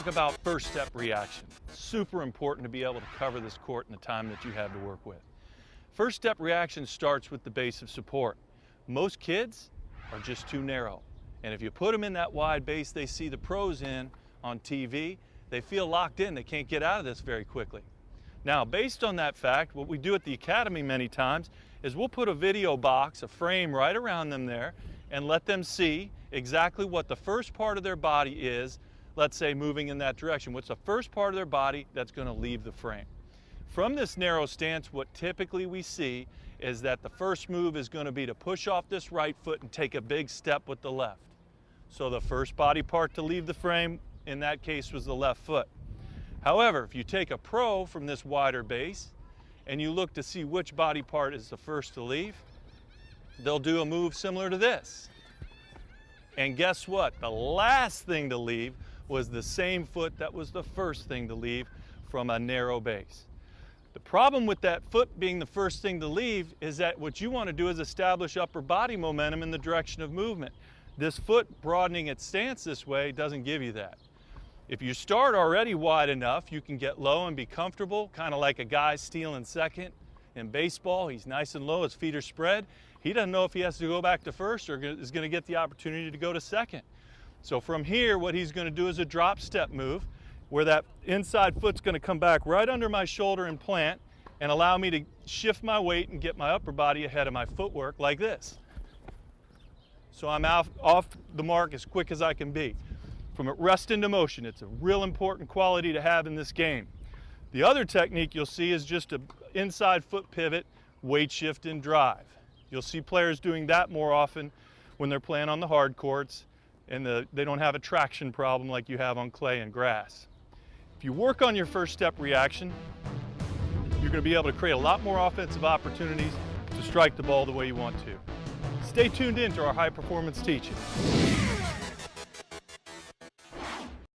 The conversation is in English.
about first step reaction. Super important to be able to cover this court in the time that you have to work with. First step reaction starts with the base of support. Most kids are just too narrow. And if you put them in that wide base they see the pros in on TV, they feel locked in. They can't get out of this very quickly. Now, based on that fact, what we do at the academy many times is we'll put a video box, a frame right around them there, and let them see exactly what the first part of their body is, let's say moving in that direction. What's the first part of their body that's going to leave the frame? From this narrow stance, what typically we see is that the first move is going to be to push off this right foot and take a big step with the left. So the first body part to leave the frame, in that case, was the left foot. However, if you take a pro from this wider base and you look to see which body part is the first to leave, they'll do a move similar to this. And guess what? The last thing to leave was the same foot that was the first thing to leave from a narrow base. The problem with that foot being the first thing to leave is that what you want to do is establish upper body momentum in the direction of movement. This foot broadening its stance this way doesn't give you that. If you start already wide enough, you can get low and be comfortable, kind of like a guy stealing second in baseball. He's nice and low, his feet are spread. He doesn't know if he has to go back to first or is going to get the opportunity to go to second. So from here, what he's going to do is a drop step move where that inside foot's going to come back right under my shoulder and plant and allow me to shift my weight and get my upper body ahead of my footwork like this. So I'm off the mark as quick as I can be. From rest into motion, it's a real important quality to have in this game. The other technique you'll see is just an inside foot pivot, weight shift and drive. You'll see players doing that more often when they're playing on the hard courts and they don't have a traction problem like you have on clay and grass. If you work on your first step reaction, you're going to be able to create a lot more offensive opportunities to strike the ball the way you want to. Stay tuned in to our high performance teaching.